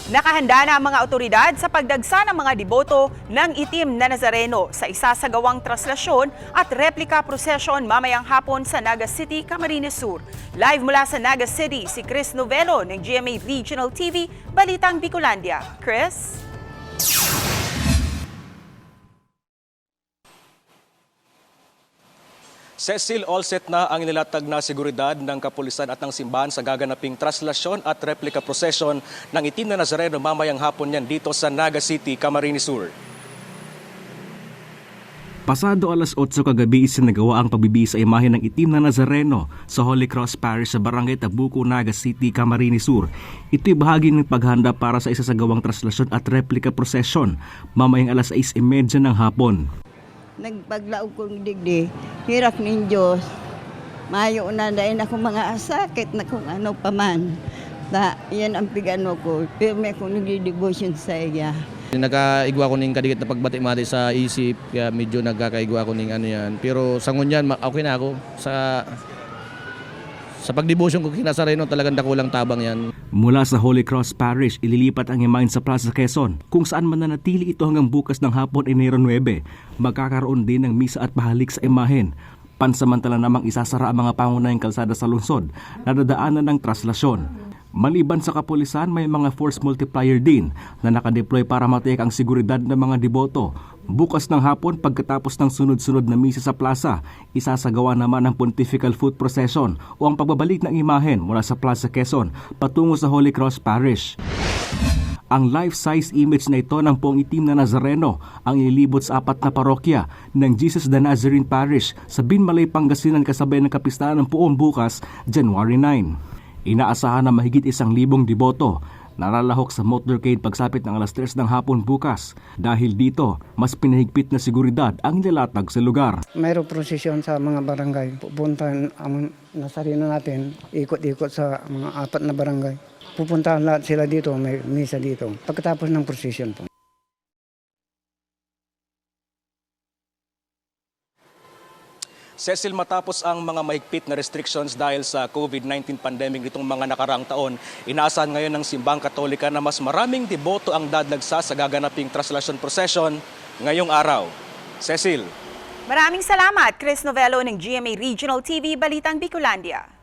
Nakahanda na ang mga otoridad sa pagdagsa ng mga deboto ng itim na Nazareno sa isasagawang traslasyon at replika prosesyon mamayang hapon sa Naga City, Camarines Sur. Live mula sa Naga City, si Chris Novelo ng GMA Regional TV, Balitang Bicolandia. Chris? Cecil, all set na ang inilatag na seguridad ng kapulisan at ng simbahan sa gaganaping traslasyon at replika prosesyon ng itim na Nazareno mamayang hapon yan dito sa Naga City, Camarines Sur. Pasado alas 8 kagabi isinagawa ang pagbibihis sa imahe ng itim na Nazareno sa Holy Cross Parish sa Barangay Tabuco, Naga City, Camarines Sur. Ito'y bahagi ng paghanda para sa isasagawang traslasyon at replika prosesyon mamayang alas 6:30 ng hapon. Nagpaglaog kong digdi, hirak ng Diyos. Mayo na dahil ako mga asakit na kung ano pa man. Yan ang pigano ko. Pero may kong nagdi-devotion sa iya. Nagkaigwa ko ng kadikit na pagbati-mati sa isip, kaya medyo nagkakaigwa ko ng ano yan. Pero sa ngunyan, okay na ako. Sa pagdebosyon ko kina Nazareno, talagang dakulang tabang yan. Mula sa Holy Cross Parish, ililipat ang imahen sa Plaza Quezon, kung saan mananatili ito hanggang bukas ng hapon Enero 9. Magkakaroon din ng misa at pahalik sa imahen. Pansamantala namang isasara ang mga pangunahing kalsada sa lungsod na dadaanan ng traslasyon. Maliban sa kapulisan, may mga force multiplier din na nakadeploy para matiyak ang seguridad ng mga deboto. Bukas ng hapon, pagkatapos ng sunod-sunod na misa sa plaza, isasagawa naman ang Pontifical Foot Procession o ang pagbabalik ng imahen mula sa Plaza Quezon patungo sa Holy Cross Parish. Ang life-size image na ito ng Poong Itim na Nazareno ang ililibot sa 4 na parokya ng Jesus the Nazarene Parish sa Binmalay, Pangasinan kasabay ng kapistahan ng Puong bukas, January 9. Inaasahan na mahigit 1,000 deboto na lalahok sa motorcade pagsapit ng alas 3 ng hapon bukas. Dahil dito, mas pinahigpit na seguridad ang nilalatag sa lugar. Mayroong prosesyon sa mga barangay. Pupuntahan ang Nazareno natin, ikot-ikot sa mga 4 na barangay. Pupuntahan lahat sila dito, may misa dito. Pagkatapos ng prosesyon po. Cecil, matapos ang mga mahigpit na restrictions dahil sa COVID-19 pandemic nitong mga nakaraang taon, inaasahan ngayon ng Simbahang Katolika na mas maraming deboto ang dadagsa sa gaganaping traslasyon procession ngayong araw. Cecil. Maraming salamat, Chris Novelo ng GMA Regional TV, Balitang Bicolandia.